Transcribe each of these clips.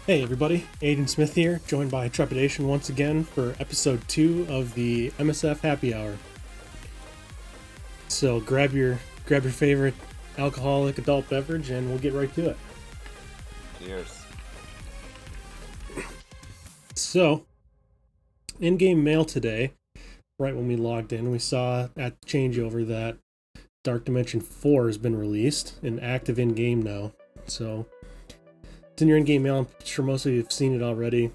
Hey everybody, Aiden Smith here, joined by Trepidation once again for episode 2 of the MSF Happy Hour. So grab your favorite alcoholic adult beverage and we'll get right to it. Cheers. So, in-game mail today, right when we logged in, we saw at the changeover that Dark Dimension 4 has been released and active in-game now. So, it's in your in-game mail. I'm sure most of you have seen it already.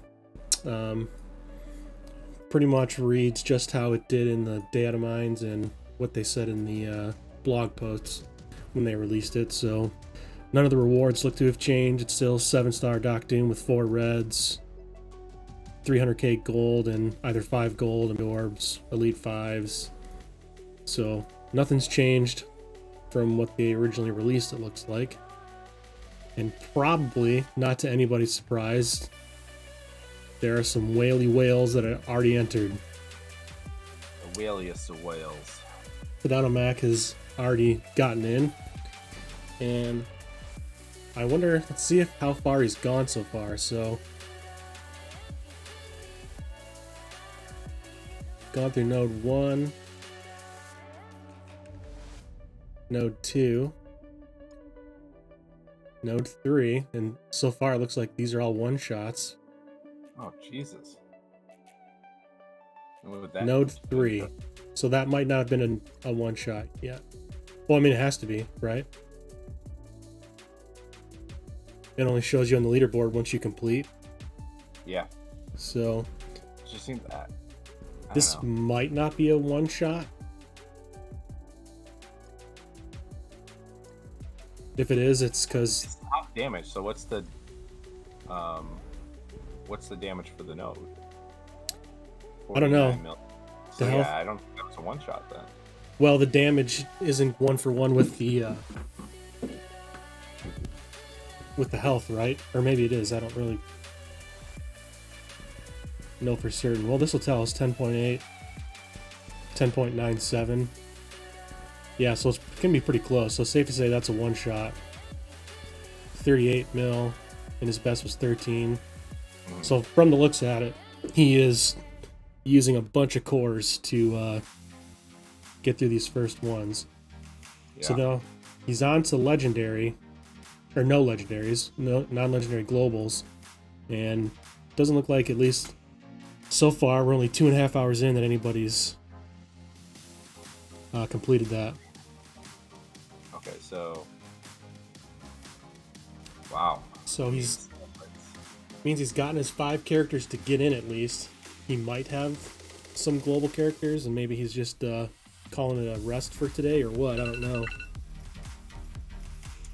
Pretty much reads just how it did in the data mines and what they said in the blog posts when they released it. So none of the rewards look to have changed. It's still 7-star Doc Doom with 4 reds, 300k gold, and either 5 gold and orbs, elite 5s. So nothing's changed from what they originally released, it looks like. And probably, not to anybody's surprise, there are some whaley whales that are already entered. The whaliest of whales. Tadano MAC has already gotten in. And I wonder, let's see how far he's gone so far. So, gone through node 1, node 2, node 3, and so far it looks like these are all one-shots. Oh, Jesus. Node 3. So that might not have been a one-shot yet. Well, I mean, it has to be, right? It only shows you on the leaderboard once you complete. Yeah. So It just seems that. this might not be a one-shot. If it is, it's because It's top damage. So what's the damage for the node? I don't know. 49 mil. So The health- yeah, I don't think that was a one shot then. well, the damage isn't one for one with the health, right? Or maybe it is. I don't really know for certain. Well, this will tell us 10.8, 10.97. Yeah, so it's gonna be pretty close. So safe to say that's a one shot. 38 mil, and his best was 13. So from the looks at it, he is using a bunch of cores to get through these first ones. Yeah. So now he's on to legendary, or no legendaries, no non-legendary globals, and doesn't look like, at least so far, we're only 2.5 hours in, that anybody's completed that. Okay, so wow. So means he's gotten his 5 characters to get in at least. He might have some global characters, and maybe he's just calling it a rest for today or what, I don't know.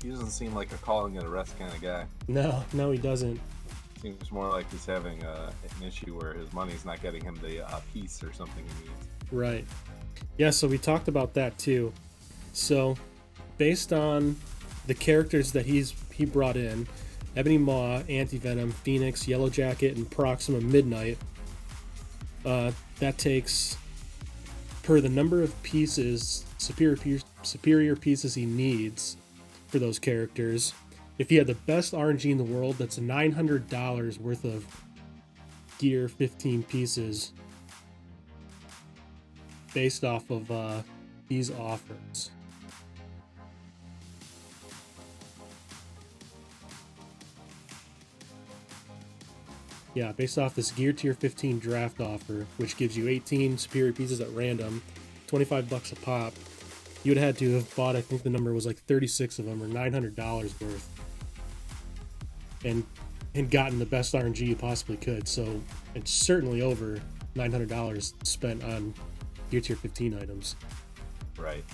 He doesn't seem like a calling it a rest kind of guy. No, he doesn't. Seems more like he's having an issue where his money's not getting him the piece or something he needs. Right. Yeah, so we talked about that too. So, based on the characters that he brought in, Ebony Maw, Anti-Venom, Phoenix, Yellow Jacket, and Proxima Midnight, that takes, per the number of pieces, superior pieces he needs for those characters. If he had the best RNG in the world, that's $900 worth of gear, 15 pieces, based off of these offers. Yeah, based off this gear tier 15 draft offer, which gives you 18 superior pieces at random, $25 a pop. You would have had to have bought, I think the number was like 36 of them, or $900 worth, and gotten the best RNG you possibly could. So it's certainly over $900 spent on gear tier 15 items. Right.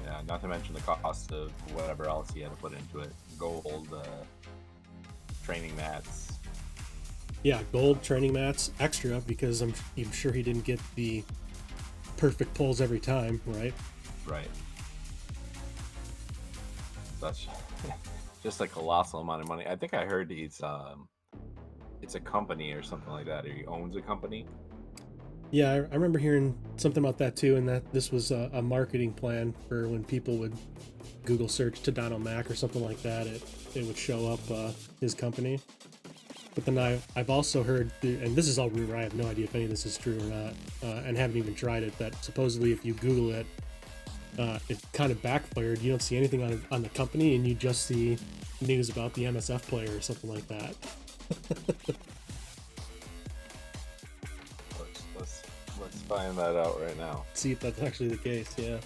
Yeah, not to mention the cost of whatever else he had to put into it. Gold, training mats. Yeah, gold training mats extra, because I'm sure he didn't get the perfect pulls every time, right? Right. That's just a colossal amount of money. I think I heard it's a company or something like that, or he owns a company. Yeah, I remember hearing something about that too, and that this was a marketing plan for when people would Google search Tadano MAC or something like that, it would show up his company. But then I've also heard, and this is all rumor, I have no idea if any of this is true or not, and haven't even tried it, that supposedly if you Google it, it kind of backfired. You don't see anything on the company, and you just see news about the MSF player or something like that. Let's find that out right now. See if that's actually the case, yeah.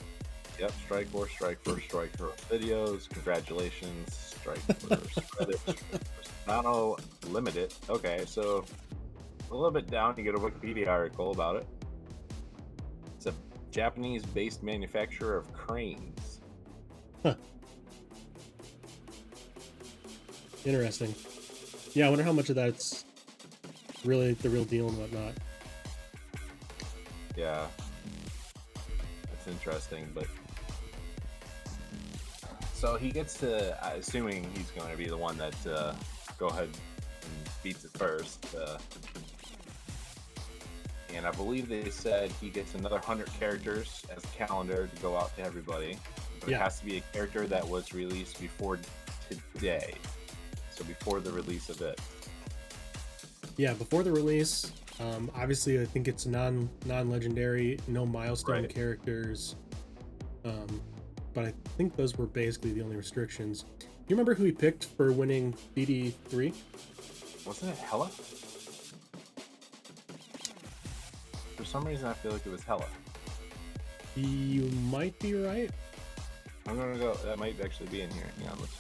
Yep, Strike Force videos. Congratulations, Strike Force. Nano Limited. Okay, so a little bit down, you get a Wikipedia article about it. It's a Japanese-based manufacturer of cranes. Huh. Interesting. Yeah, I wonder how much of that's really the real deal and whatnot. Yeah, that's interesting, but so he gets to, assuming he's going to be the one that go ahead and beats it first, and I believe they said he gets another 100 characters as a calendar to go out to everybody, but it has to be a character that was released before today, so before the release of it. Yeah, before the release. Obviously, I think it's non-legendary, no milestone characters. But I think those were basically the only restrictions. You remember who he picked for winning DD3? Wasn't it Hella? For some reason, I feel like it was Hella. You might be right. I'm gonna go. That might actually be in here. Yeah, let's.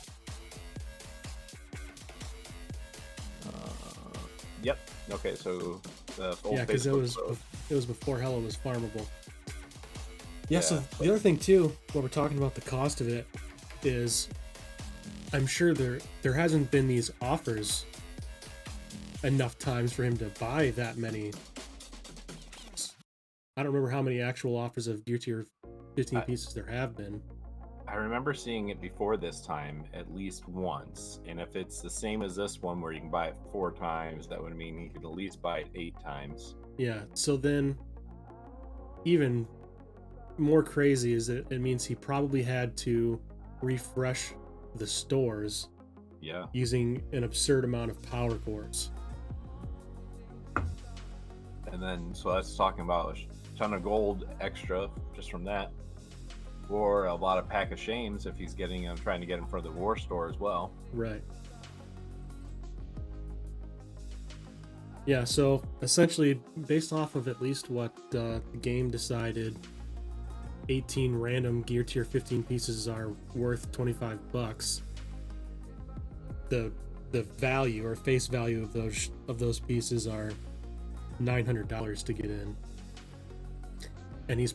Yep. Okay, so yeah, because it was before Hella was farmable. Yeah, so the other thing too, while we're talking about the cost of it, is I'm sure there hasn't been these offers enough times for him to buy that many. I don't remember how many actual offers of Gear Tier 15 pieces there have been. I remember seeing it before this time at least once, and if it's the same as this one where you can buy it 4 times, that would mean you could at least buy it 8 times. Yeah, so then even more crazy is that it means he probably had to refresh the stores using an absurd amount of power cores. And then, so that's talking about a ton of gold extra just from that. Or a lot of pack of shames if he's getting them, trying to get them for the war store as well. Right. Yeah, so essentially, based off of at least what the game decided, 18 random Gear Tier 15 pieces are worth $25. The value or face value of those pieces are $900 to get in, and he's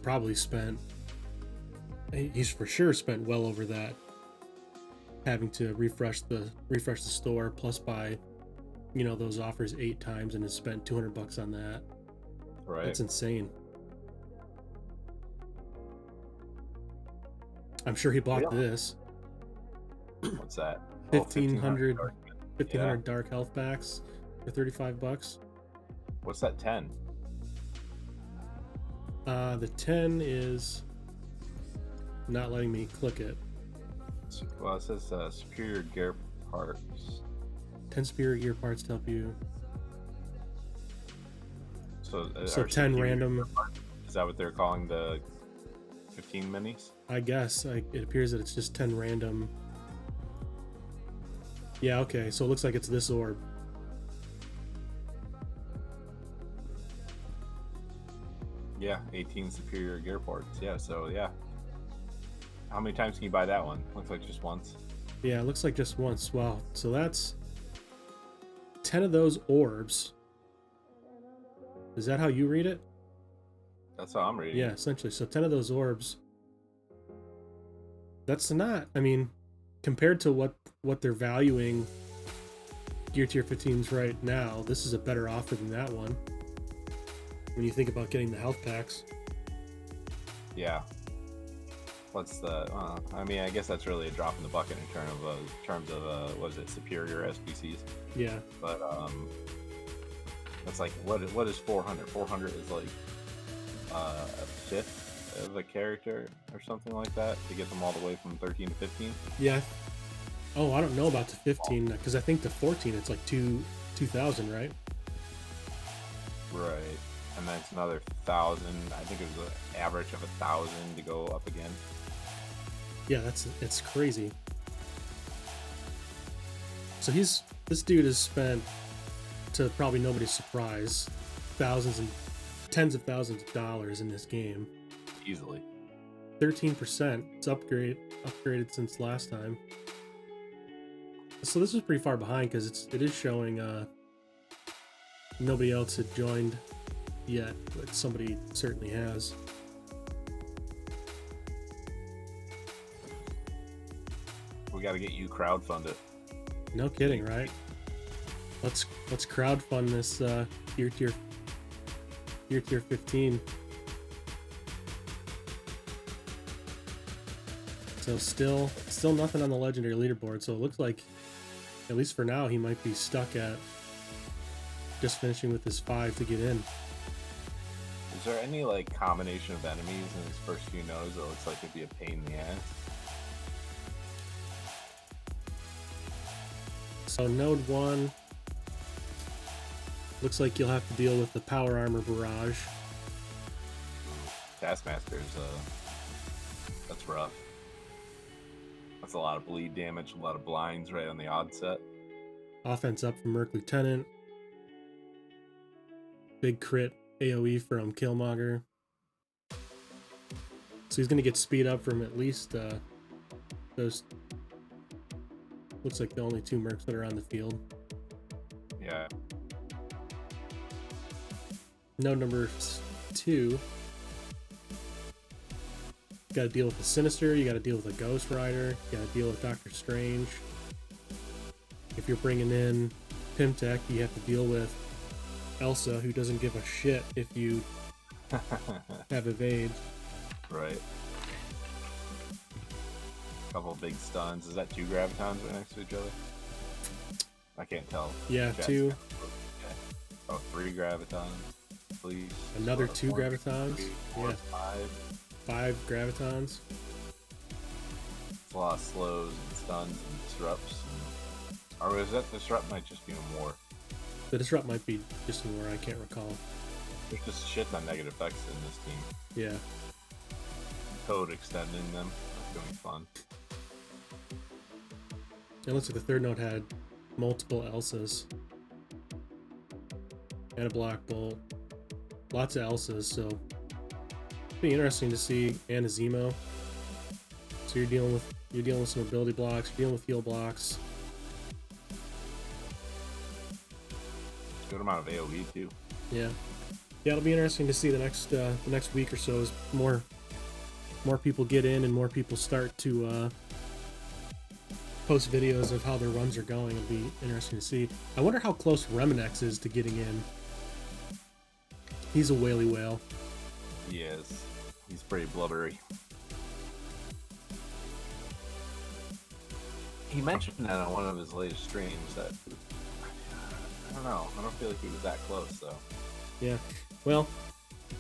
for sure spent well over that, having to refresh the store, plus buy those offers 8 times, and has spent $200 on that. Right, that's insane. I'm sure he bought this. What's that? 1,500 dark health packs for $35. What's that 10? The 10 is not letting me click it. Well, it says superior gear parts. 10 superior gear parts to help you. So 10 random. Is that what they're calling the 15 minis? I guess. It appears that it's just 10 random. Yeah, okay. So it looks like it's this orb. Yeah, 18 superior gear parts. Yeah, so yeah. How many times can you buy that one? Looks like just once. Yeah, it looks like just once. Wow. So that's 10 of those orbs. Is that how you read it? That's how I'm reading. Yeah, essentially. So 10 of those orbs. That's not, I mean, compared to what they're valuing Gear Tier 15s right now, this is a better offer than that one. When you think about getting the health packs. Yeah. What's the? I mean, I guess that's really a drop in the bucket in terms of what is it, superior SPCs? Yeah. But that's like what is 400? 400 is like a fifth of a character or something like that to get them all the way from 13 to 15. Yeah. Oh, I don't know about the 15 because I think the 14 it's like two 2,000, right? Right. And then it's another 1,000. I think it was an average of 1,000 to go up again. Yeah, it's crazy. So this dude has spent, to probably nobody's surprise, thousands and tens of thousands of dollars in this game. Easily. 13%. It's upgraded since last time. So this is pretty far behind because it is showing nobody else had joined yet, but somebody certainly has. We got to get you crowdfunded. No kidding, right? Let's crowdfund this year tier 15. So still nothing on the legendary leaderboard. So it looks like, at least for now, he might be stuck at just finishing with his 5 to get in. Is there any like combination of enemies in his first few nodes that looks like it'd be a pain in the ass? So node 1 looks like you'll have to deal with the power armor barrage. Taskmaster's that's rough. That's a lot of bleed damage, a lot of blinds right on the odd set. Offense up from Merc Lieutenant. Big crit AoE from Killmonger. So he's going to get speed up from at least those. Looks like the only 2 mercs that are on the field. Yeah. Node number 2. You gotta deal with the Sinister, you gotta deal with the Ghost Rider, you gotta deal with Doctor Strange. If you're bringing in Pimtech, you have to deal with Elsa, who doesn't give a shit if you have evade. Right. Couple big stuns. Is that 2 gravitons right next to each other? I can't tell. Yeah, Chest. 2. Okay. Oh, 3 gravitons, please. Another 2 4, gravitons. 3, 4, Yeah. 5 gravitons. It's a lot of slows and stuns and disrupts. Or is that disrupt might just be more? The disrupt might be just more, I can't recall. There's just shit on negative effects in this team. Yeah. Code extending them. That's gonna be fun. It looks like the third node had multiple Elsas. And a Black Bolt. Lots of Elsas, so it'll be interesting to see, and a Zemo. So you're dealing with some ability blocks, you're dealing with heal blocks. Good amount of AoE too. Yeah. Yeah, it'll be interesting to see the next week or so as more people get in and more people start to post videos of how their runs are going. It'll be interesting to see. I wonder how close Reminex is to getting in. He's a whaley whale. He is. He's pretty blubbery. He mentioned that on one of his latest streams that I don't know. I don't feel like he was that close though. Yeah. Well,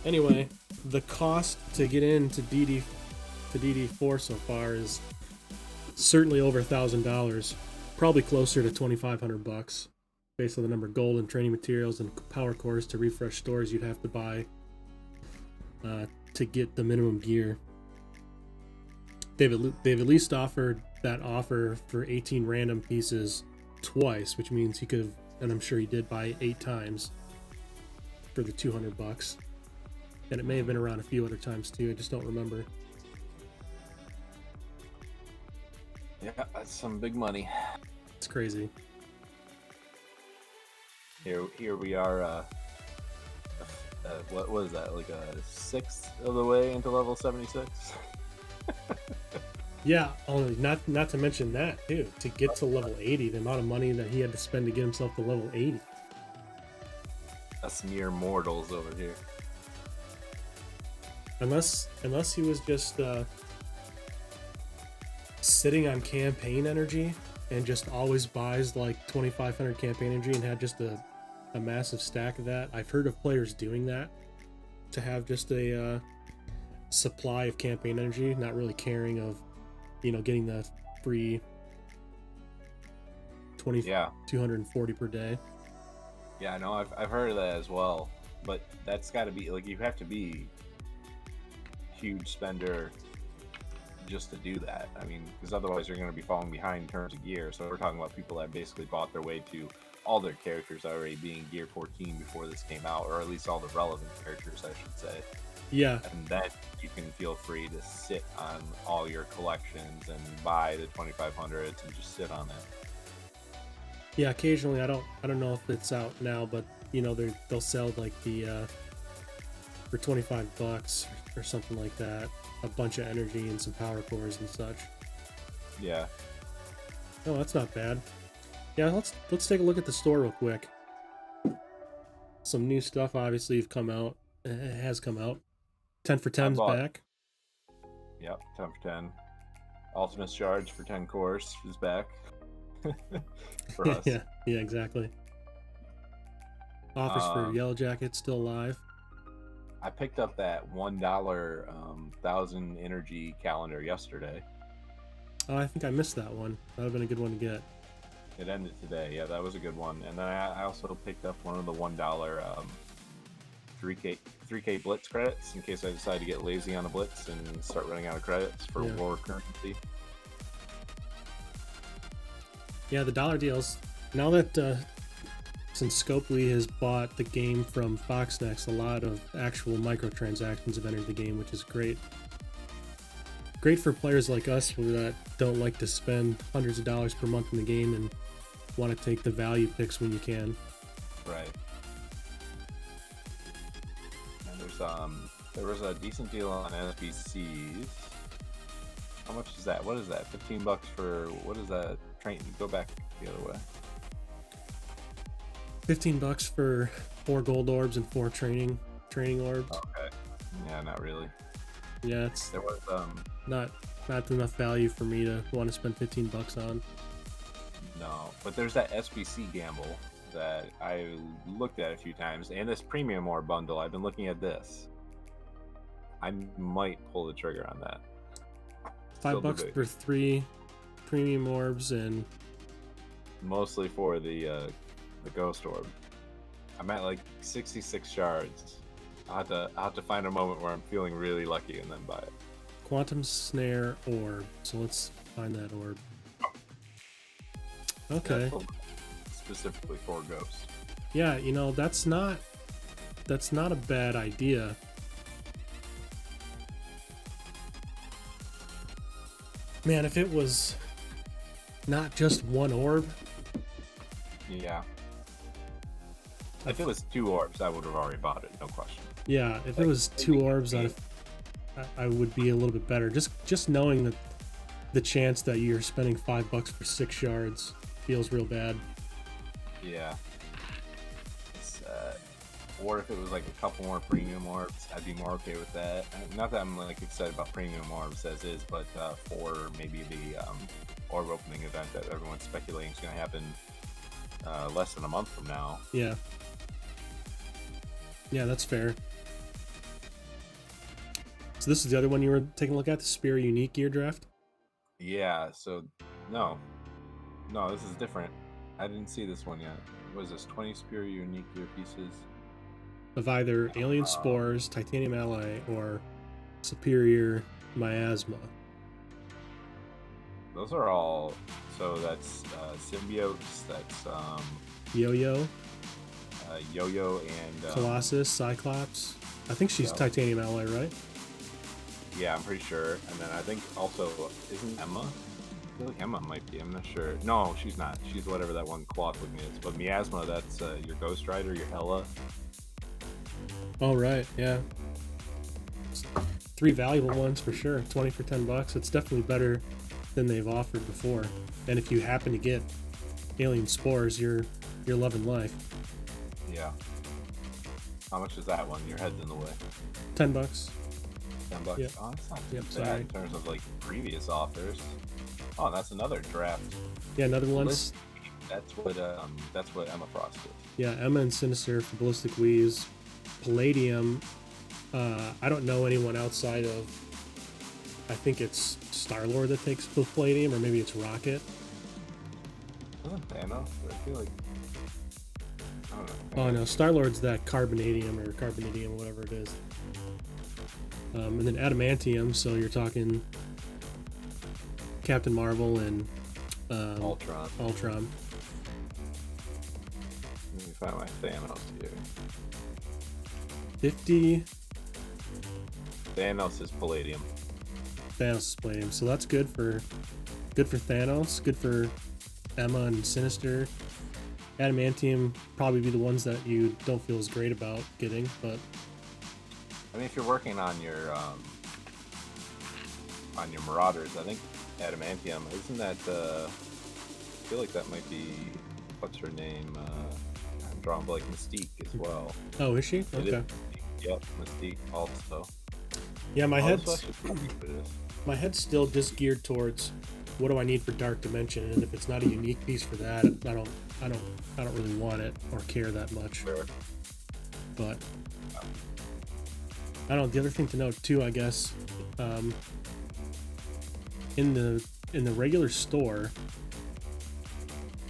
anyway, the cost to get into DD4 so far is certainly over $1,000, probably closer to $2,500 based on the number of gold and training materials and power cores to refresh stores you'd have to buy to get the minimum gear. They've at least offered that offer for 18 random pieces twice, which means he could have, and I'm sure he did, buy 8 times for the $200. And it may have been around a few other times too. I just don't remember. Yeah, that's some big money. It's crazy. Here we are. What was that? Like a 1/6 of the way into level 76. Yeah, only not to mention that too. To get to level 80, the amount of money that he had to spend to get himself to level 80. Us mere mortals over here. Unless he was just sitting on campaign energy and just always buys like 2,500 campaign energy and had just a massive stack of that. I've heard of players doing that, to have just a supply of campaign energy, not really caring of, getting the free 240 per day. Yeah, no, I've heard of that as well. But that's got to be like you have to be huge spender just to do that. I mean, because otherwise you're going to be falling behind in terms of gear. So we're talking about people that basically bought their way to all their characters already being gear 14 before this came out, or at least all the relevant characters, I should say. Yeah. And then you can feel free to sit on all your collections and buy the 2500s and just sit on it. Yeah, occasionally I don't know if it's out now, but you know they'll sell like the for $25 or something like that, a bunch of energy and some power cores and such. Yeah. Oh, that's not bad. Yeah, let's take a look at the store real quick. Some new stuff obviously have come out. It has come out. 10 for 10's back. Yep, 10 for 10. Ultimate Charge for 10 cores is back. For us. yeah, exactly. Offers for Yellow Jacket still alive. I picked up that $1 1,000 energy calendar yesterday. Oh, I think I missed that one. That would have been a good one to get. It ended today. Yeah, that was a good one. And then I also picked up one of the $1 3K Blitz credits in case I decide to get lazy on a Blitz and start running out of credits for war currency. Yeah, the dollar deals. Now that since Scopely has bought the game from Foxnext, a lot of actual microtransactions have entered the game, which is great. Great for players like us that don't like to spend hundreds of dollars per month in the game and want to take the value picks when you can. Right. And there was a decent deal on SBCs. How much is that? What is that? $15 for what is that? Train. Go back the other way. $15 for 4 gold orbs and 4 training orbs. Okay. Yeah, not really. Yeah, there was not enough value for me to want to spend $15 on. No, but there's that SBC gamble that I looked at a few times, and this premium orb bundle. I've been looking at this. I might pull the trigger on that. $5 for 3 premium orbs and mostly for the ghost orb. I'm at like 66 shards. I'll have to find a moment where I'm feeling really lucky and then buy it. Quantum Snare orb. So let's find that orb. Okay. Specifically for ghosts. Yeah, you know, that's not a bad idea. Man, if it was not just one orb. Yeah. If it was 2 orbs, I would have already bought it, no question. Yeah, if it was 2 orbs, I would be a little bit better. Just knowing that the chance that you're spending $5 for 6 shards feels real bad. Yeah. Or if it was like a couple more premium orbs, I'd be more okay with that. Not that I'm like excited about premium orbs as is, but for maybe the orb opening event that everyone's speculating is going to happen less than a month from now. Yeah. Yeah, that's fair. So this is the other one you were taking a look at, the Spear Unique Gear Draft? Yeah, so no, this is different. I didn't see this one yet. What is this? 20 Spear Unique Gear pieces of either Alien Spores, Titanium Alloy, or Superior Miasma. Those are all. So that's Symbiotes. That's Yo-Yo. Yo-Yo and Colossus, Cyclops. I think she's Titanium Alloy, right? Yeah, I'm pretty sure. And then I think also isn't Emma? I feel like Emma might be. I'm not sure. No, she's not. She's whatever that one cloth looking is. But Miasma, that's your Ghost Rider, your Hela. Oh right, yeah. 3 valuable ones for sure. 20 for $10. It's definitely better than they've offered before. And if you happen to get Alien Spores, you're loving life. Yeah. How much is that one? Your head's in the way. $10. $10. Yep. Oh, that's not too bad in terms of like previous offers. Oh, that's another draft. Yeah, another one. That's what Emma Frost did. Yeah, Emma and Sinister for Ballistic Wheeze. Palladium. I don't know anyone outside of. I think it's Star-Lord that takes Palladium, or maybe it's Rocket. Doesn't Thanos? I feel like. I don't know. Oh no, Star-Lord's that carbonadium or carbonidium, whatever it is. And then adamantium, so you're talking Captain Marvel and Ultron. Ultron. Let me find my Thanos here. 50. Thanos is palladium. Thanos is palladium, so that's good for Thanos, good for Emma and Sinister. Adamantium probably be the ones that you don't feel as great about getting, but I mean, if you're working on your Marauders, I think adamantium isn't that? I feel like that might be what's her name? I'm drawing blank. Mystique as well. Oh, is she? It Okay. is. Yep, Mystique also. Yeah, my Also, head's still just geared towards what do I need for Dark Dimension, and if it's not a unique piece for that, I don't really want it or care that much. Sure. But I don't know. The other thing to note too, I guess, in the regular store,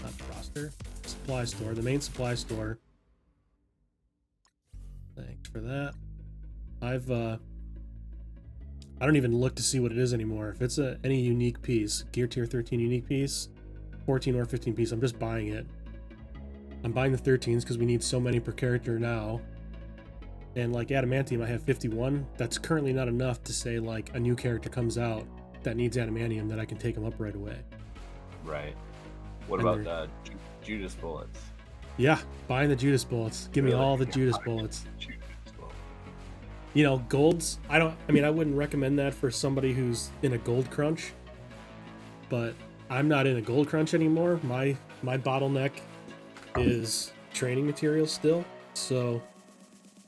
not the roster, supply store, the main supply store. Thanks for that. I don't even look to see what it is anymore. If it's any unique piece, Gear Tier 13 unique piece, 14 or 15 piece, I'm just buying it. I'm buying the 13s because we need so many per character now. And like adamantium, I have 51. That's currently not enough to say like a new character comes out that needs adamantium that I can take them up right away. Right. What And about Judas bullets? Yeah, buying the Judas bullets. Give me Really? all the Judas bullets. Judas bullets. You know, golds, I wouldn't recommend that for somebody who's in a gold crunch, but I'm not in a gold crunch anymore. My bottleneck is training materials still, so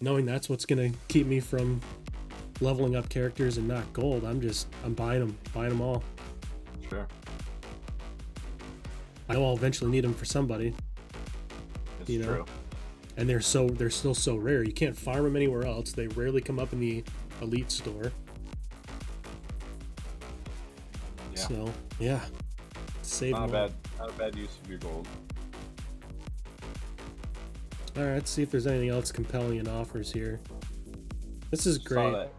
knowing that's what's going to keep me from leveling up characters and not gold, I'm buying them all. Sure. I know I'll eventually need them for somebody. It's You know? true. And they're still so rare. You can't farm them anywhere else. They rarely come up in the elite store. Yeah. So yeah, save Not them a bad use of your gold. all right, let's see if there's anything else compelling in offers here. This is Saw great. that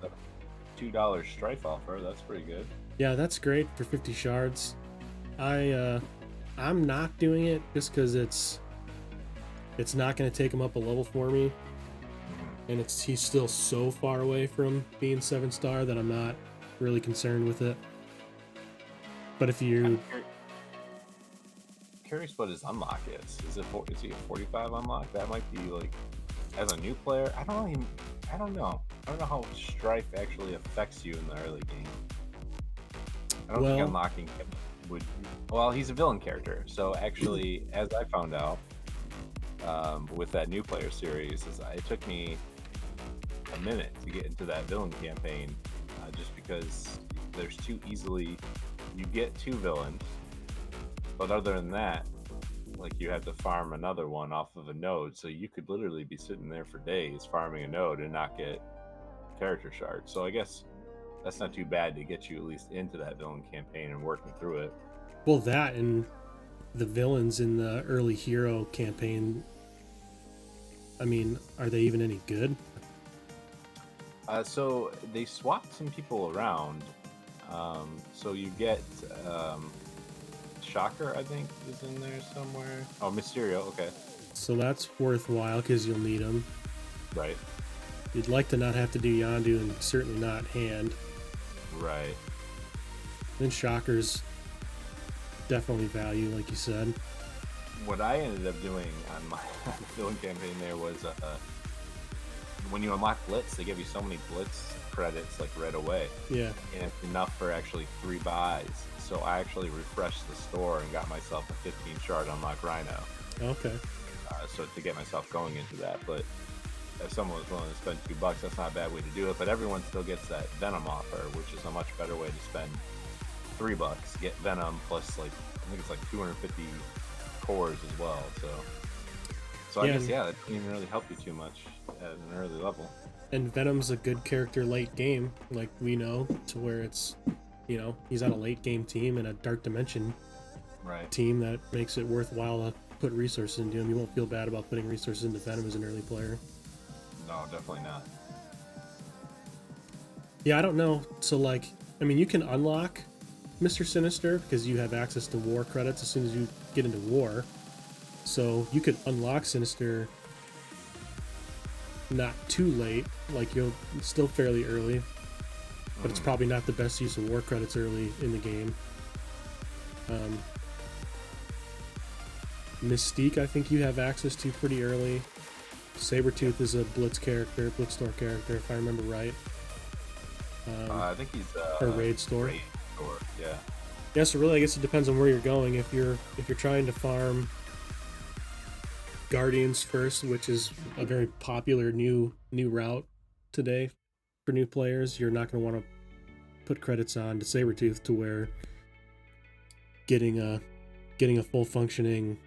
$2 strife offer. That's pretty good. Yeah, that's great for 50 shards. I'm not doing it just because it's not going to take him up a level for me, and he's still so far away from being 7-star that I'm not really concerned with it. But if you Curious what his unlock is. Is he a 45 unlock? That might be like, as a new player, I don't know. I don't know how strife actually affects you in the early game. I don't think unlocking him would. Well, he's a villain character, so actually, as I found out with that new player series, it took me a minute to get into that villain campaign, just because there's you get 2 villains, but other than that, like, you have to farm another one off of a node, so you could literally be sitting there for days farming a node and not get character shards. So I guess that's not too bad to get you at least into that villain campaign and working through it. well, that and the villains in the early hero campaign, I mean, are they even any good? So they swapped some people around. So you get Shocker, I think, is in there somewhere. Oh, Mysterio, okay. So that's worthwhile because you'll need them. Right. You'd like to not have to do Yondu and certainly not Hand. Right. Then Shocker's definitely value, like you said. What I ended up doing on my villain campaign there was when you unlock Blitz, they give you so many Blitz credits like right away. Yeah. And it's enough for actually 3 buys. So I actually refreshed the store and got myself a 15 shard unlock Rhino. Okay. So to get myself going into that. But if someone was willing to spend $2, that's not a bad way to do it. But everyone still gets that Venom offer, which is a much better way to spend $3. Get Venom plus, like, I think it's like 250 cores as well. So I guess, that doesn't even really help you too much at an early level. And Venom's a good character late game, like we know, to where it's, he's on a late game team and a Dark Dimension Right. team that makes it worthwhile to put resources into him. You won't feel bad about putting resources into Venom as an early player. No, definitely not. Yeah, I don't know. So, like, I mean, you can unlock Mr. Sinister because you have access to war credits as soon as you get into war. So you could unlock Sinister not too late, like you'll still fairly early, but it's probably not the best use of war credits early in the game. Mystique, I think you have access to pretty early. Sabretooth is a Blitz store character, if I remember right. I think he's or raid store. Raid store, yeah. Yeah, so really, I guess it depends on where you're going. If you're trying to farm Guardians first, which is a very popular new route today for new players, you're not going to want to put credits on to Sabretooth to where getting a full functioning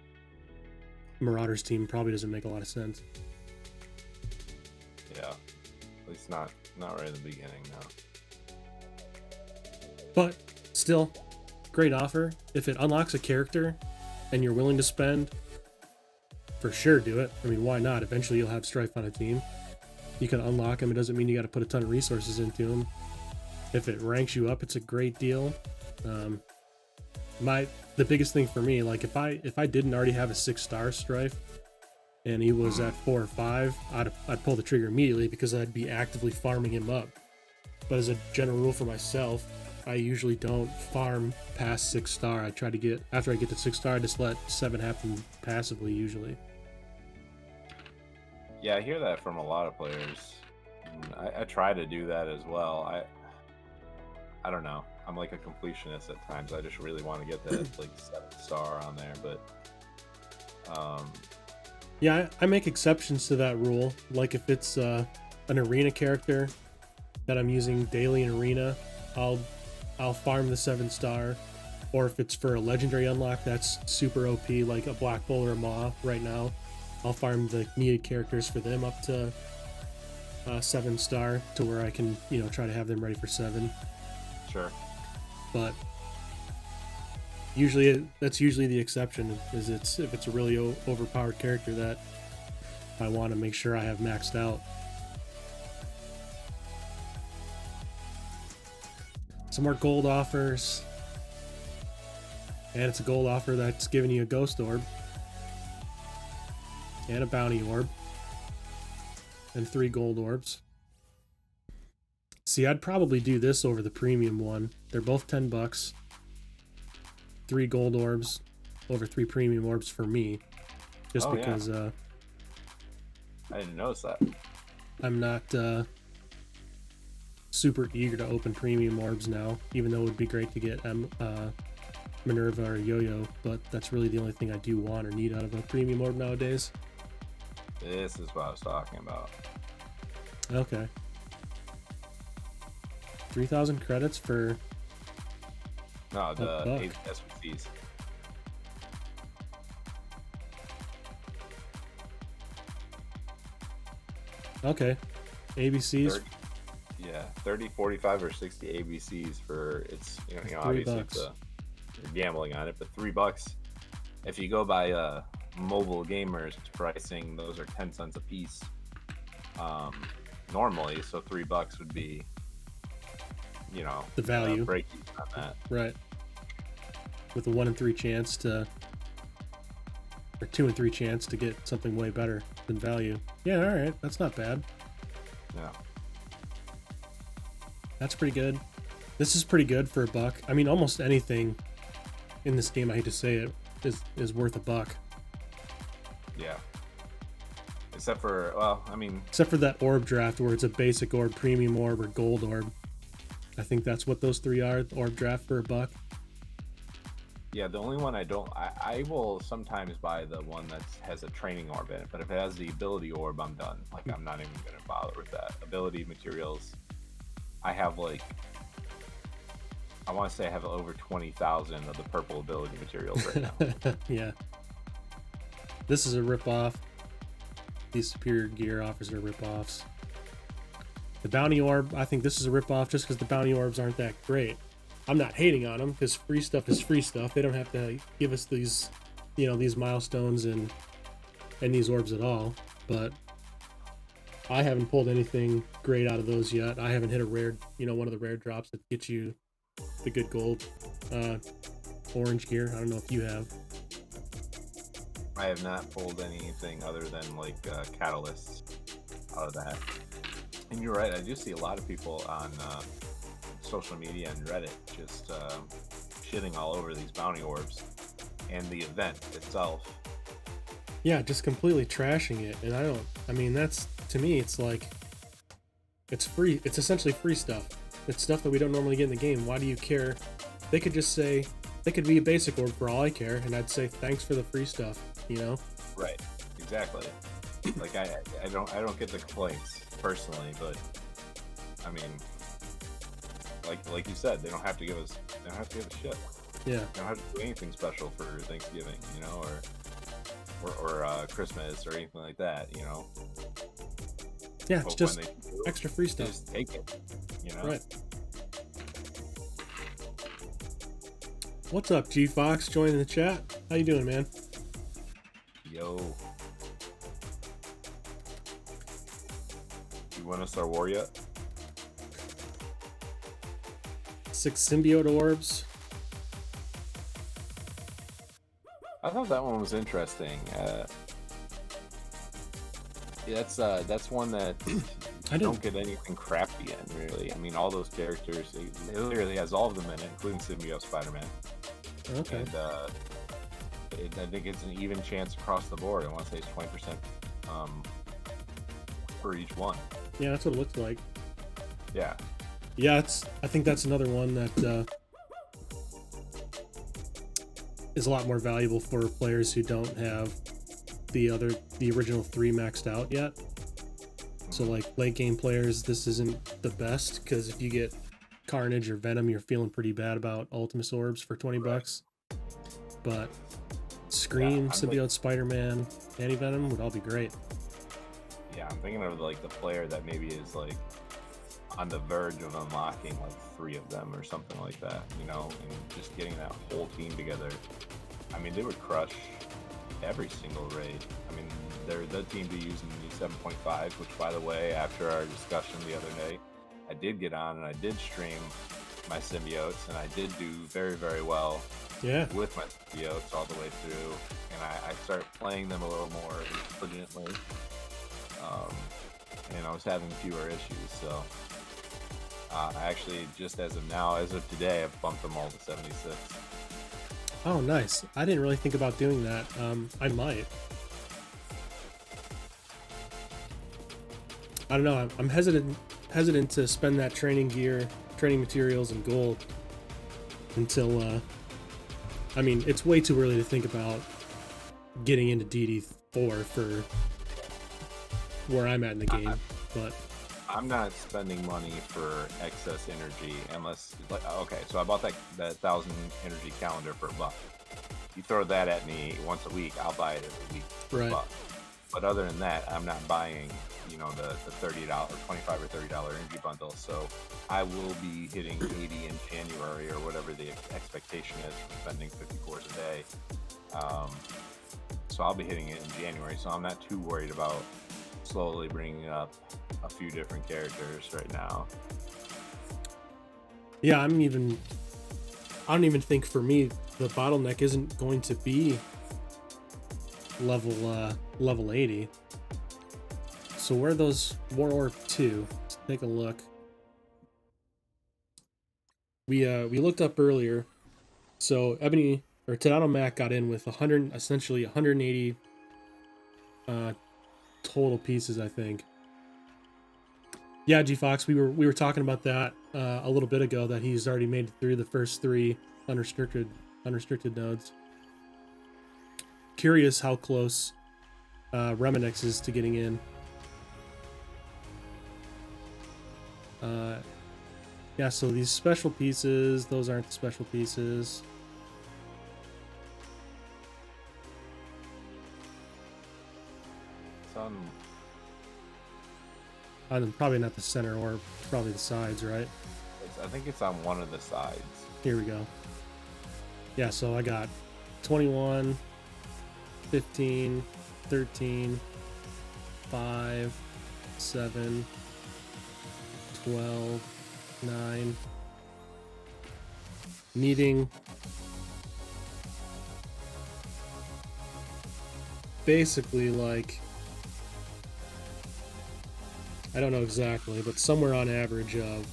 Marauders team probably doesn't make a lot of sense. Yeah, at least not right in the beginning, no. But still, great offer. If it unlocks a character and you're willing to spend, for sure do it. I mean, why not? Eventually you'll have Strife on a team. You can unlock him. It doesn't mean you got to put a ton of resources into him. If it ranks you up, it's a great deal. The biggest thing for me, like if I didn't already have a 6-star Strife and he was at 4 or 5, I'd pull the trigger immediately because I'd be actively farming him up. But as a general rule for myself, I usually don't farm past 6-star. I try to get, after I get to 6-star, I just let 7 happen passively usually. Yeah, I hear that from a lot of players. I try to do that as well. I don't know. I'm like a completionist at times. I just really want to get that like 7-star on there, but yeah, I make exceptions to that rule. Like if it's an arena character that I'm using daily in arena, I'll farm the 7-star. Or if it's for a legendary unlock that's super OP, like a Black Bull or a Maw right now, I'll farm the needed characters for them up to 7-star to where I can, try to have them ready for 7. Sure. But that's usually the exception, is if it's a really overpowered character that I want to make sure I have maxed out. Some more gold offers. And it's a gold offer that's giving you a ghost orb. And a bounty orb. And 3 gold orbs. See, I'd probably do this over the premium one. They're both $10. 3 gold orbs over 3 premium orbs for me. Just because I didn't notice that. I'm not super eager to open premium orbs now, even though it would be great to get Minerva or Yo-Yo, but that's really the only thing I do want or need out of a premium orb nowadays. This is what I was talking about. Okay. 3,000 credits for... No, the 8 SPCs. Okay. ABCs? 30, 45, or 60 ABCs for, it's, obviously it's you're gambling on it, but $3. If you go by mobile gamers pricing, those are 10 cents a piece normally, so $3 would be, the value. Break even on that. Right. With a 1 in 3 chance to, or 2 in 3 chance to get something way better than value. Yeah, all right, that's not bad. Yeah. That's pretty good. This is pretty good for $1. I mean, almost anything in this game, I hate to say it, is worth $1. Yeah. Except for, except for that orb draft where it's a basic orb, premium orb, or gold orb. I think that's what those 3 are. The orb draft for $1. Yeah, the only one I will sometimes buy the one that has a training orb in it, but if it has the ability orb, I'm done. Like, I'm not even going to bother with that. Ability materials, I have I want to say I have over 20,000 of the purple ability materials right now. Yeah. This is a ripoff. These superior gear offers are ripoffs. The bounty orb, I think this is a ripoff just because the bounty orbs aren't that great. I'm not hating on them because free stuff is free stuff. They don't have to give us these these milestones and these orbs at all, but I haven't pulled anything great out of those yet. I haven't hit a rare, one of the rare drops that gets you the good gold orange gear. I don't know if you have. I have not pulled anything other than like catalysts out of that. And you're right, I do see a lot of people on social media and Reddit just shitting all over these bounty orbs and the event itself. Yeah, just completely trashing it. And that's, to me, it's like, it's free. It's essentially free stuff. It's stuff that we don't normally get in the game. Why do you care? They could just say, they could be a basic orb for all I care, and I'd say thanks for the free stuff, Right, exactly. Like I don't get the complaints personally, but I mean, like you said, they don't have to give us shit. Yeah. They don't have to do anything special for Thanksgiving, or Christmas or anything like that, Yeah, it's But just when they do, extra free stuff. just take it, Right. What's up, G Fox? Joining the chat. How you doing, man? Yo. You want to start war yet? 6 symbiote orbs. I thought that one was interesting. That's one that I don't get anything crappy in, really. I mean, all those characters, it literally has all of them in it, including Symbiote Spider-Man. Okay. And I think it's an even chance across the board. I want to say it's 20% for each one. Yeah, that's what it looks like. Yeah. Yeah, I think that's another one that is a lot more valuable for players who don't have the original 3 maxed out yet. So like late game players, this isn't the best, because if you get Carnage or Venom, you're feeling pretty bad about Ultimus orbs for 20 bucks. But Scream, Symbiote, Spider-Man, Anti-Venom would all be great. Yeah, I'm thinking of like the player that maybe is like on the verge of unlocking like 3 of them or something like that, and just getting that whole team together. I mean, they would crush every single raid. I mean, they're the team to use in the 7.5, which, by the way, after our discussion the other day, I did get on and I did stream my symbiotes, and I did do very, very well with my symbiotes all the way through, and I started playing them a little more intelligently, and I was having fewer issues, so I actually, just as of today, I've bumped them all to 76. Oh, nice. I didn't really think about doing that. I might. I don't know. I'm hesitant to spend that training gear, training materials, and gold until. It's way too early to think about getting into DD4 for where I'm at in the game. But I'm not spending money for excess energy unless, okay, so I bought that 1,000 energy calendar for $1. You throw that at me once a week, I'll buy it every week for $1. But other than that, I'm not buying, the $30, $25 or $30 energy bundle. So I will be hitting 80 in January or whatever the expectation is for spending 50 cores a day. So I'll be hitting it in January. So I'm not too worried about slowly bringing up a few different characters right now. Yeah, I don't even think for me the bottleneck isn't going to be level 80. So where are those War Orb 2? Let's take a look. We looked up earlier. So Ebony or Tadano MAC got in with 180 total pieces, I think. Yeah, G Fox, we were talking about that a little bit ago, that he's already made it through the first 3 unrestricted nodes. Curious how close Reminix is to getting in. Yeah, so these special pieces, those aren't the special pieces. Probably not the center, or probably the sides, right? I think it's on one of the sides. Here we go. Yeah, so I got 21, 15, 13, 5, 7, 12, 9. Needing basically like, I don't know exactly, but somewhere on average of,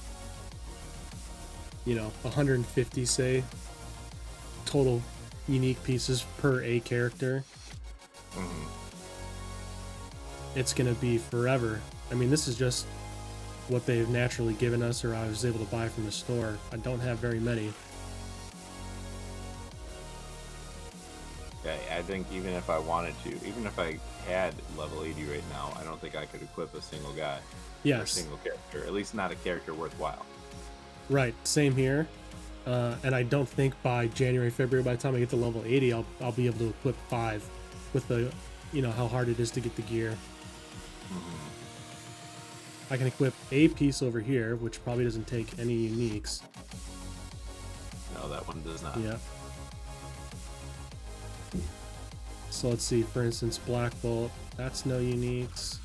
150, say, total unique pieces per a character. It's gonna be forever. I mean, this is just what they've naturally given us, or I was able to buy from the store. I don't have very many. Okay, I think even if I wanted to, even if I had level 80 right now, I don't think I could equip a single guy. Or a Yes. single character. At least not a character worthwhile. Right, same here. And I don't think by January, February, by the time I get to level 80, I'll be able to equip 5 with the, how hard it is to get the gear. I can equip a piece over here, which probably doesn't take any uniques. No, that one does not. Yeah. So let's see, for instance, Black Bolt. That's no uniques.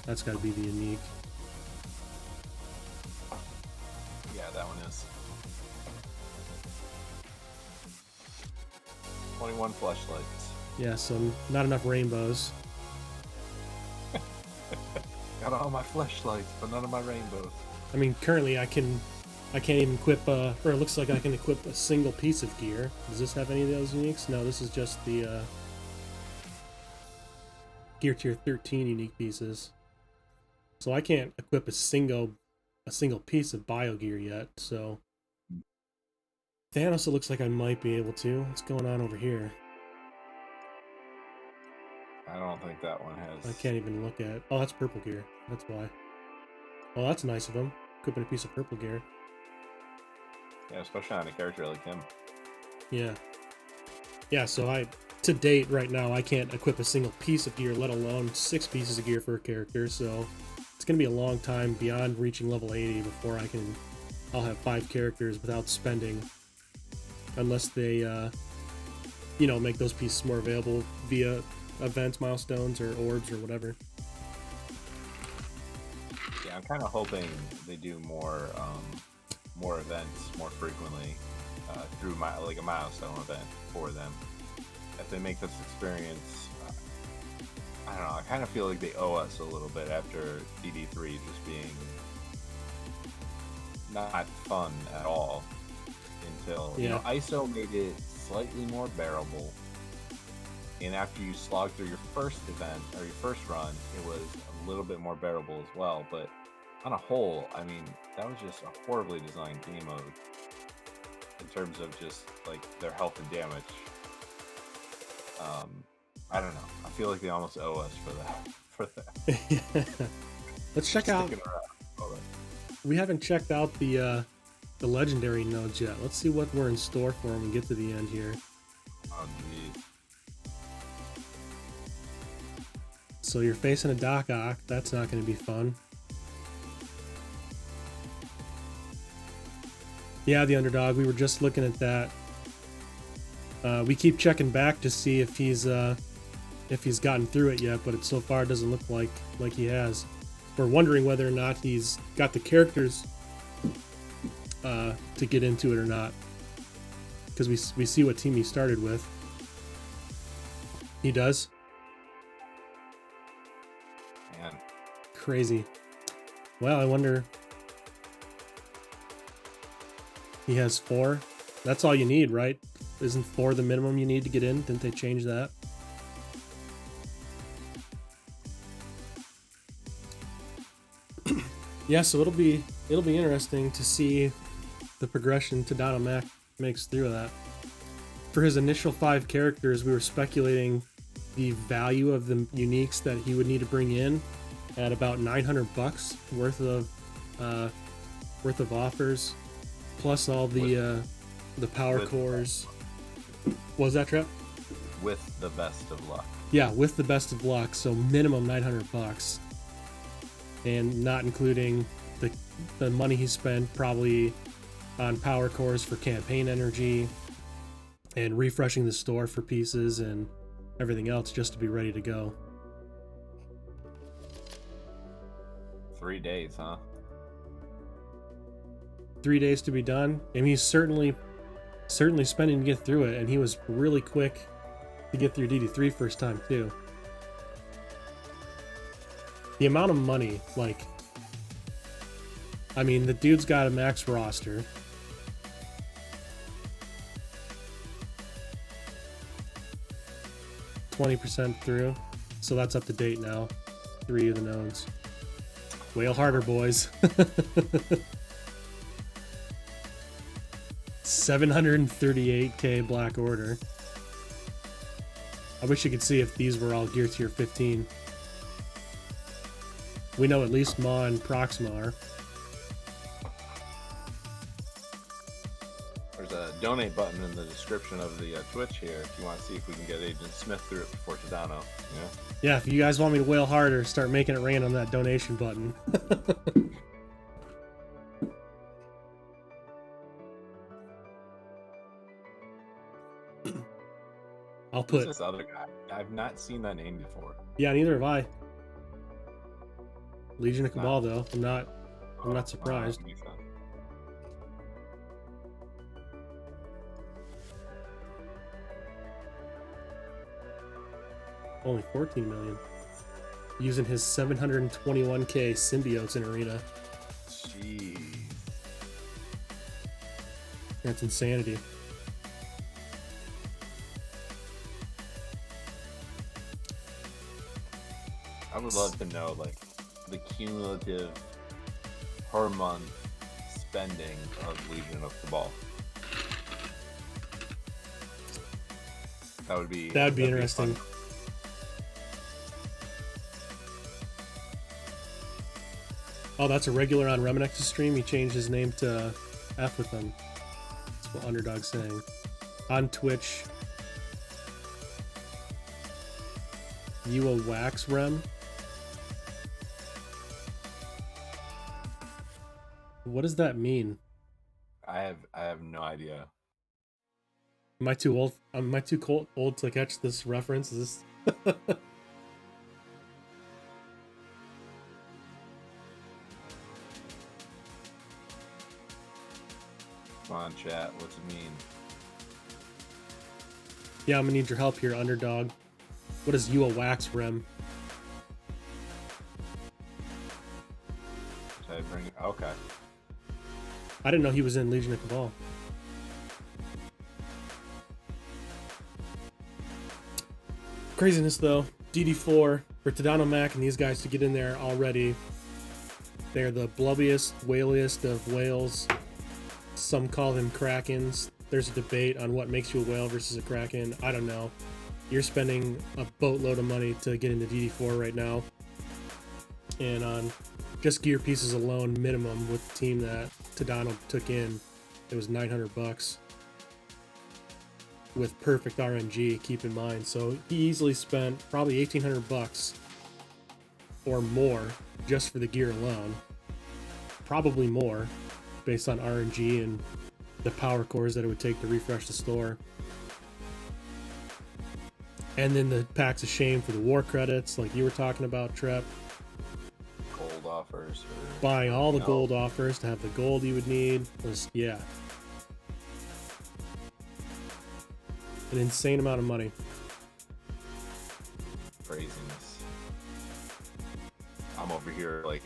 That's got to be the unique. Yeah, that one is. 21 fleshlights. Yeah, so not enough rainbows. Got all my fleshlights, but none of my rainbows. I mean, currently I can't even equip, or it looks like I can equip a single piece of gear. Does this have any of those uniques? No, this is just the gear tier 13 unique pieces. So I can't equip a single piece of bio gear yet. So Thanos, it looks like I might be able to. What's going on over here? I don't think that one has. I can't even look at. Oh, that's purple gear. That's why. Oh, that's nice of him. Equipping a piece of purple gear. Yeah, especially on a character like him. Yeah. Yeah, so to date, right now, I can't equip a single piece of gear, let alone 6 pieces of gear for a character, so it's going to be a long time beyond reaching level 80 before I'll have 5 characters without spending, unless they, make those pieces more available via events, milestones, or orbs, or whatever. Yeah, I'm kind of hoping they do more events more frequently through a milestone event for them. If they make this experience, I don't know. I kind of feel like they owe us a little bit after DD3 just being not fun at all until ISO made it slightly more bearable. And after you slog through your first event or your first run, it was a little bit more bearable as well. But on a whole, I mean, that was just a horribly designed game mode in terms of just like their health and damage. I don't know. I feel like they almost owe us for that. Let's check out. We haven't checked out the legendary nodes yet. Let's see what we're in store for when we get to the end here. Oh, geez. So you're facing a Doc Ock. That's not going to be fun. Yeah, the underdog. We were just looking at that. We keep checking back to see if he's gotten through it yet, but so far doesn't look like he has. We're wondering whether or not he's got the characters to get into it or not, because we see what team he started with. He does. Man. Crazy. Well, I wonder. He has 4. That's all you need, right? Isn't 4 the minimum you need to get in? Didn't they change that? Yeah, so it'll be interesting to see the progression Tadano MAC makes through that. For his initial 5 characters, we were speculating the value of the uniques that he would need to bring in at about $900 worth of offers, plus all the power cores. What was that, Trap? With the best of luck. Yeah, with the best of luck, so minimum $900, and not including the money he spent probably on power cores for campaign energy and refreshing the store for pieces and everything else just to be ready to go. 3 days, huh? 3 days to be done, and he's certainly spending to get through it, and he was really quick to get through DD3 first time too. The amount of money, like, I mean, the dude's got a max roster. %, through, so that's up to date now. 3 of the knowns. Whale harder, boys. 738k Black Order. I wish you could see if these were all gear tier 15. We know at least Ma and Proxima are. There's a donate button in the description of the Twitch here if you want to see if we can get Agent Smith through it before Tadano. Yeah. Yeah, if you guys want me to whale harder, start making it rain on that donation button. I'll put. Who's this other guy? I've not seen that name before. Yeah, neither have I. Legion of Cabal, though. I'm not surprised. Only 14 million. Using his 721k symbiotes in Arena. Jeez. That's insanity. I would love to know, like, the cumulative per month spending of Legion of Cabal. That'd be interesting. Oh, that's a regular on Reminex's stream. He changed his name to F with him. That's what Underdog's saying. On Twitch, you a wax rem? What does that mean? I have no idea. Am I too old? Am I too old to catch this reference? Is this? Come on, chat. What's it mean? Yeah, I'm gonna need your help here, Underdog. What is you a wax rem? Should I bring it? Okay. I didn't know he was in Legion of Cabal. Craziness though. DD4 for Tadano MAC and these guys to get in there already. They're the blubbiest, whaliest of whales. Some call them krakens. There's a debate on what makes you a whale versus a kraken. I don't know. You're spending a boatload of money to get into DD4 right now. And on just gear pieces alone, minimum with the team that Tadano took in, it was $900 with perfect RNG, keep in mind. So he easily spent probably $1,800 or more just for the gear alone. Probably more based on RNG and the power cores that it would take to refresh the store. And then the packs of shame for the war credits, like you were talking about, Trep. Gold offers. For... Buying all the gold offers to have the gold you would need was, yeah, an insane amount of money. Craziness. I'm over here like,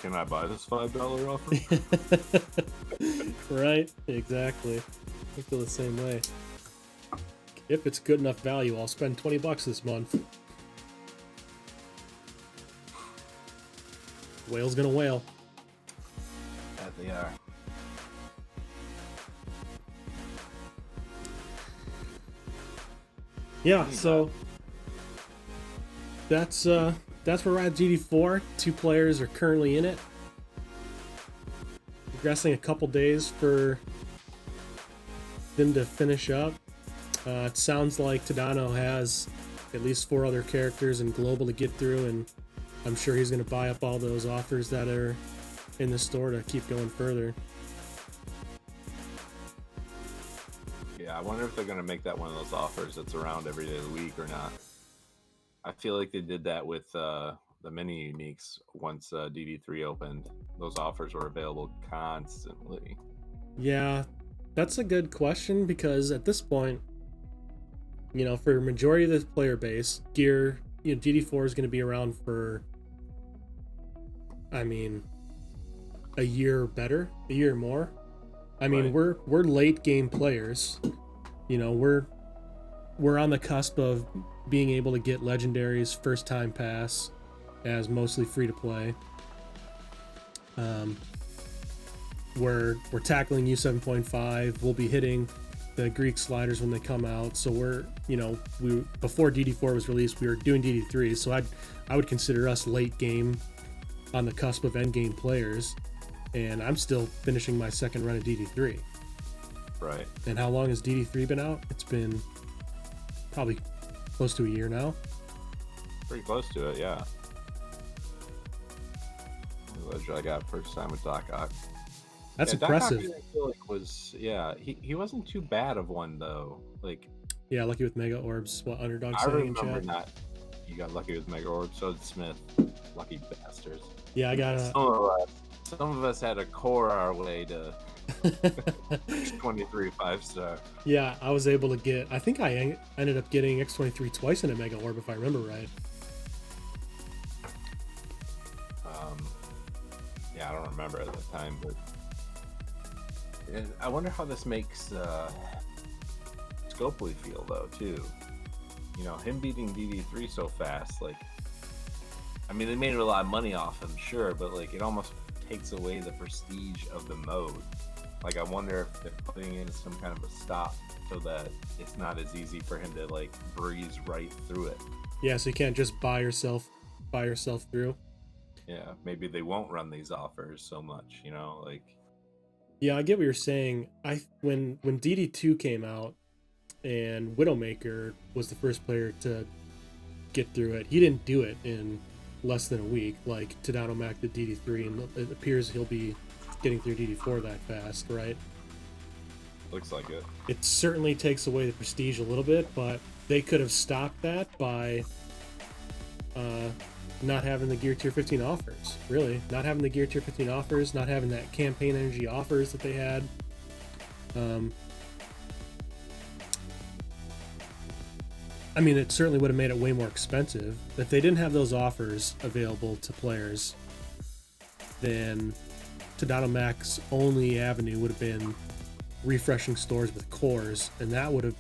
can I buy this $5 offer? Right? Exactly. I feel the same way. If it's good enough value, I'll spend $20 this month. Whale's gonna whale. That they are. Yeah, so that's where we're at. DD4. 2 players are currently in it. Progressing a couple days for them to finish up. It sounds like Tadano has at least 4 other characters in global to get through, and I'm sure he's going to buy up all those offers that are in the store to keep going further. Yeah, I wonder if they're going to make that one of those offers that's around every day of the week or not. I feel like they did that with the mini uniques once DD3 opened. Those offers were available constantly. Yeah, that's a good question, because at this point, you know, for majority of the player base, gear, you know, DD4 is going to be around for, I mean, a year better, a year more. I mean, Right. we're late game players. You know, we're on the cusp of being able to get legendaries first time pass as mostly free to play. We're tackling U7.5. We'll be hitting the Greek sliders when they come out. So we're, you know, we before DD4 was released, we were doing DD3. So I would consider us late game, on the cusp of end game players, and I'm still finishing my second run of DD3. Right. And how long has DD3 been out? It's been probably close to a year now. Pretty close to it, yeah. I got first time with Doc Ock. That's Doc Ock, impressive. I feel like was he wasn't too bad of one though. Like Yeah, lucky with Mega Orbs. What Underdog I saying in remember chat? not. You got lucky with Mega Orb. So did Smith. Lucky bastards. Yeah, I got Some of us had to core our way to 23 5-star. Yeah, I was able to get. I think I ended up getting X23 twice in a Mega Orb, if I remember right. Yeah, I don't remember at the time, but I wonder how this makes Scopely feel though too. You know, him beating DD3 so fast, like, I mean, they made a lot of money off him, sure, but like, it almost takes away the prestige of the mode. Like, I wonder if they're putting in some kind of a stop so that it's not as easy for him to like breeze right through it. Yeah, so you can't just buy yourself through. Yeah, maybe they won't run these offers so much, you know, like. Yeah, I get what you're saying. When DD2 came out and Widowmaker was the first player to get through it, he didn't do it in less than a week like Tadano MAC did DD3, and it appears he'll be getting through DD4 that fast, right? Looks like it. It certainly takes away the prestige a little bit, but they could have stopped that by not having the Gear Tier 15 offers. Really, not having the Gear Tier 15 offers, not having that campaign energy offers that they had. I mean, it certainly would have made it way more expensive. If they didn't have those offers available to players, then Tadano MAC's only avenue would have been refreshing stores with cores, and that would have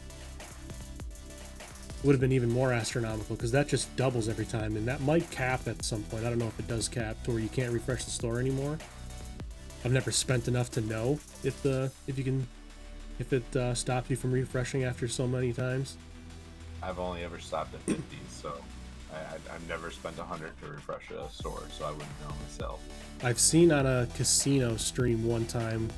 been even more astronomical, because that just doubles every time, and that might cap at some point. I don't know if it does cap to where you can't refresh the store anymore. I've never spent enough to know if it stops you from refreshing after so many times. I've only ever stopped at 50, so I've never spent 100 to refresh a store, so I wouldn't know myself. I've seen on a casino stream one time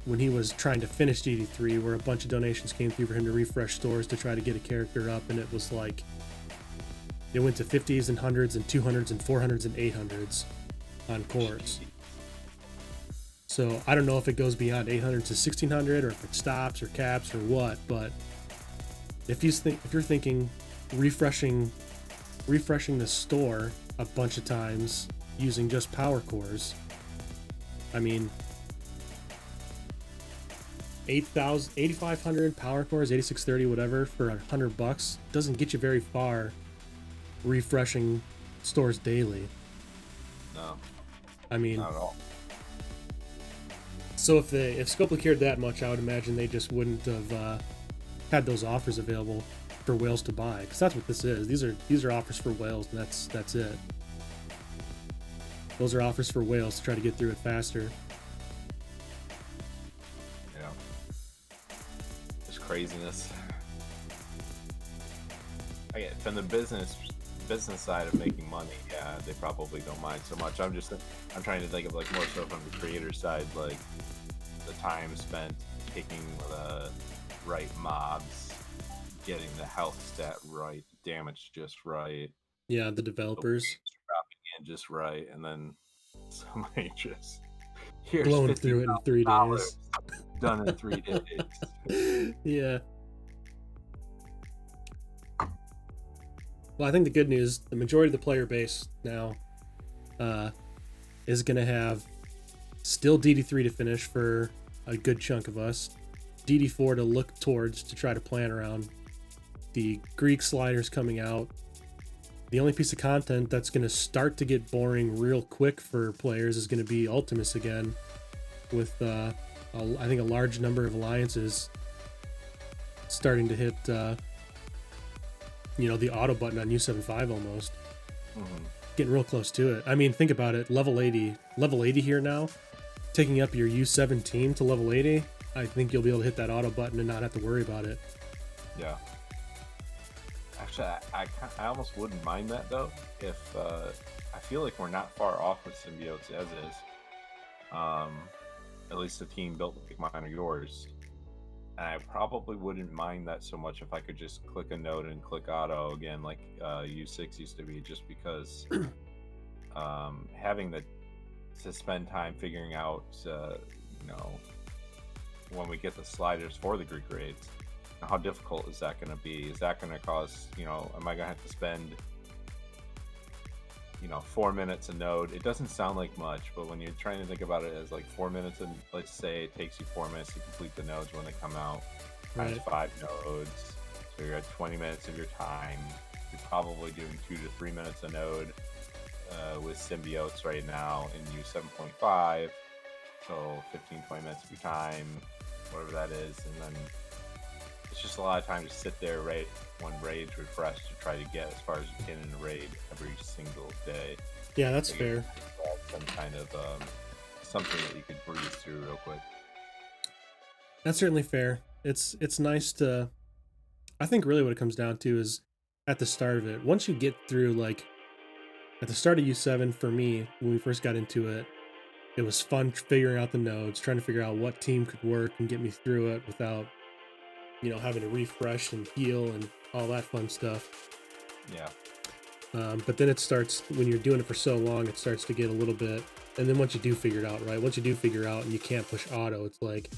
when he was trying to finish DD3, where a bunch of donations came through for him to refresh stores to try to get a character up, and it was like it went to 50s and 100s and 200s and 400s and 800s on cores. So I don't know if it goes beyond 800 to 1600, or if it stops or caps or what, but if you're thinking refreshing the store a bunch of times using just power cores, I mean, 8,000, 8,500 power cores, 8630, whatever, for $100 doesn't get you very far refreshing stores daily. No, I mean, not at all. So if Scopely cared that much, I would imagine they just wouldn't have had those offers available for whales to buy, because that's what this is. These are offers for whales, and that's it. Those are offers for whales to try to get through it faster. Yeah, just craziness. I get from the business side of making money. Yeah, they probably don't mind so much. I'm trying to think of like more so from the creator side, like the time spent picking the right mobs, getting the health stat right, damage just right. Yeah, the developers dropping in just right, and then somebody just here's blowing through it in 3 days. Done in 3 days. Yeah. Well, I think the good news, the majority of the player base now is going to have still DD3 to finish for a good chunk of us, DD4 to look towards to try to plan around, the Greek sliders coming out. The only piece of content that's going to start to get boring real quick for players is going to be Ultimus again, with I think a large number of alliances starting to hit the auto button on U75 almost. Mm-hmm. Getting real close to it. I mean, think about it. Level 80 here now, taking up your U7 team to level 80. I think you'll be able to hit that auto button and not have to worry about it. Yeah. Actually, I almost wouldn't mind that though. If I feel like we're not far off with symbiotes as is. At least a team built like mine or yours. And I probably wouldn't mind that so much if I could just click a node and click auto again, like U6 used to be, just because having to spend time figuring out, when we get the sliders for the Greek raids, how difficult is that going to be? Is that going to cause, am I going to have to spend 4 minutes a node? It doesn't sound like much, but when you're trying to think about it as like 4 minutes, and let's say it takes you 4 minutes to complete the nodes when they come out, times 5 nodes, so you're at 20 minutes of your time. You're probably doing 2 to 3 minutes a node with symbiotes right now in U7.5, so 15-20 minutes of your time, whatever that is, and then it's just a lot of time to sit there, right? One raid refresh to try to get as far as you can in a raid every single day. Yeah, that's fair. Some kind of something that you could breeze through real quick. That's certainly fair. It's nice to. I think really what it comes down to is at the start of it. Once you get through, like at the start of U7 for me, when we first got into it, it was fun figuring out the nodes, trying to figure out what team could work and get me through it without, having to refresh and heal and all that fun stuff. Yeah. But then it starts, when you're doing it for so long, it starts to get a little bit, and then once you do figure it out, right? Once you do figure out and you can't push auto, it's like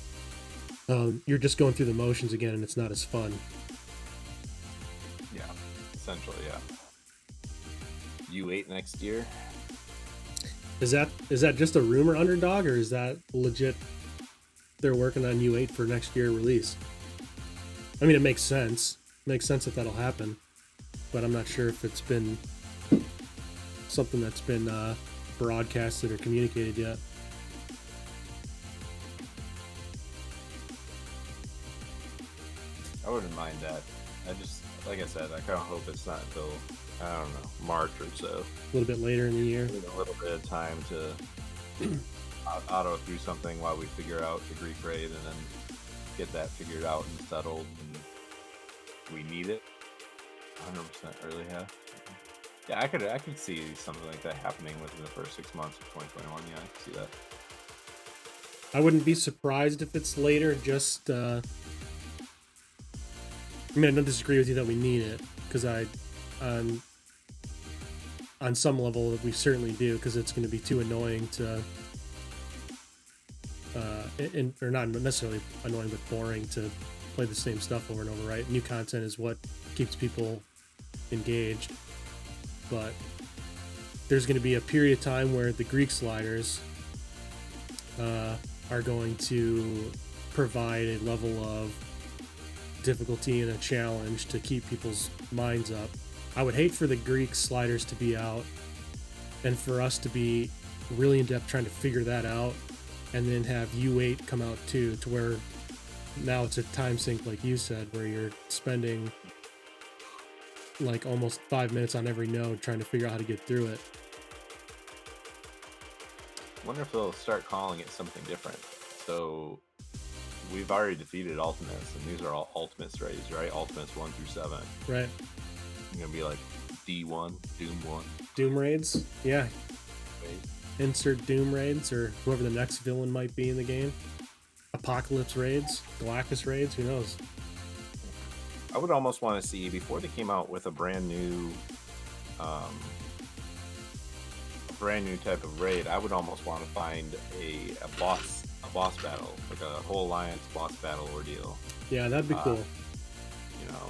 you're just going through the motions again, and it's not as fun. Yeah, essentially, yeah. U8 next year. Is that just a rumor, Underdog, or is that legit? They're working on U8 for next year release. I mean, it makes sense. Makes sense that that'll happen, but I'm not sure if it's been something that's been broadcasted or communicated yet. I wouldn't mind that. I just, like I said, I kind of hope it's not until, I don't know, March or so. A little bit later in the year. A little bit of time to auto through something while we figure out the Greek raid, and then get that figured out and settled. And we need it 100% early half. Yeah, I could see something like that happening within the first 6 months of 2021. Yeah, I could see that. I wouldn't be surprised if it's later. Just, I don't disagree with you that we need it, because on some level we certainly do, because it's going to be too annoying to, or not necessarily annoying, but boring to play the same stuff over and over, right? New content is what keeps people engaged. But there's going to be a period of time where the Greek sliders are going to provide a level of difficulty and a challenge to keep people's minds up. I would hate for the Greek sliders to be out and for us to be really in depth trying to figure that out, and then have U8 come out too, to where now it's a time sink, like you said, where you're spending like almost 5 minutes on every node trying to figure out how to get through it. I wonder if they'll start calling it something different. So we've already defeated Ultimates, and these are all Ultimates raids, right? Ultimates 1 through 7. Right. It's gonna be like D1, Doom 1. Doom raids? Yeah. Right. Insert Doom raids, or whoever the next villain might be in the game. Apocalypse raids, Galactus raids, who knows? I would almost want to see, before they came out with a brand new type of raid, I would almost want to find a boss battle, like a whole alliance boss battle ordeal. Yeah, that'd be cool.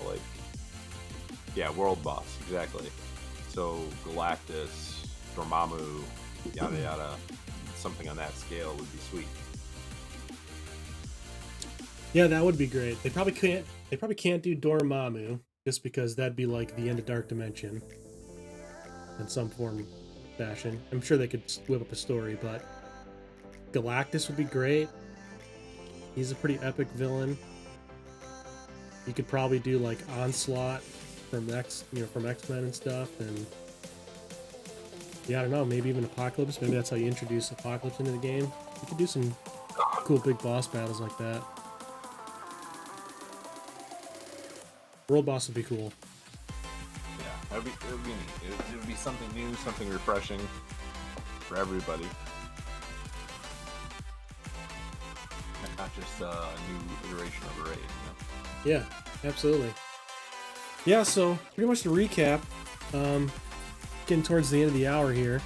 Like Yeah, world boss, exactly. So Galactus, Dormammu, yada yada, something on that scale would be sweet. Yeah, that would be great. They probably can't. They probably can't do Dormammu just because that'd be like the end of Dark Dimension in some form, fashion. I'm sure they could whip up a story, but Galactus would be great. He's a pretty epic villain. You could probably do like Onslaught from from X-Men and stuff, and yeah, I don't know, maybe even Apocalypse. Maybe that's how you introduce Apocalypse into the game. You could do some cool big boss battles like that. World boss would be cool. Yeah, it would be neat. It would be something new, something refreshing for everybody. Not just a new iteration of a raid. Yeah, absolutely. Yeah, so pretty much to recap, getting towards the end of the hour here.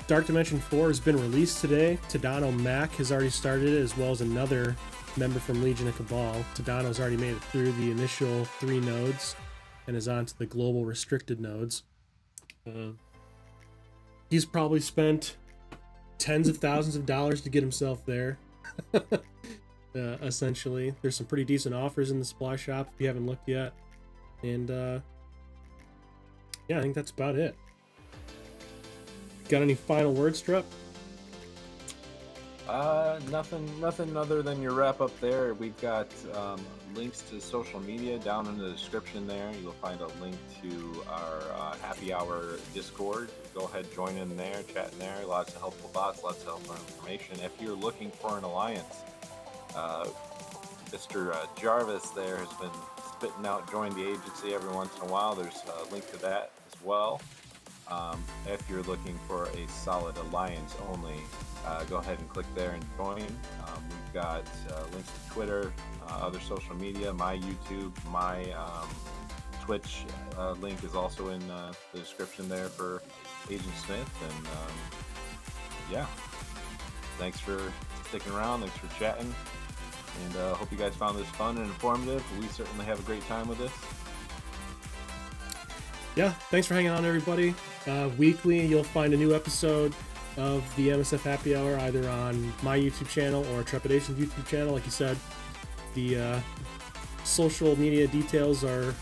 Dark Dimension 4 has been released today. Tadano MAC has already started it, as well as another member from Legion of Cabal. Tadano's already made it through the initial 3 nodes and is on to the global restricted nodes. He's probably spent tens of thousands of dollars to get himself there. Essentially, there's some pretty decent offers in the supply shop if you haven't looked yet. And yeah, I think that's about it. Got any final words, Strep? Nothing other than your wrap up there. We've got links to social media down in the description there. You'll find a link to our happy hour Discord. Go ahead, join in there, chat in there. Lots of helpful thoughts, lots of helpful information. If you're looking for an alliance, Mr. Jarvis there has been spitting out join the agency every once in a while. There's a link to that as well. If you're looking for a solid alliance only, go ahead and click there and join. We've got links to Twitter, other social media, my YouTube, my Twitch link is also in the description there for Agent Smith. And yeah, thanks for sticking around. Thanks for chatting. And hope you guys found this fun and informative. We certainly have a great time with this. Yeah, thanks for hanging on, everybody. Weekly, you'll find a new episode of the MSF Happy Hour either on my YouTube channel or Trepidation's YouTube channel. Like you said, the social media details are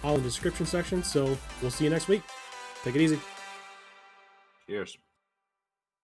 all in the description section. So we'll see you next week. Take it easy. Cheers.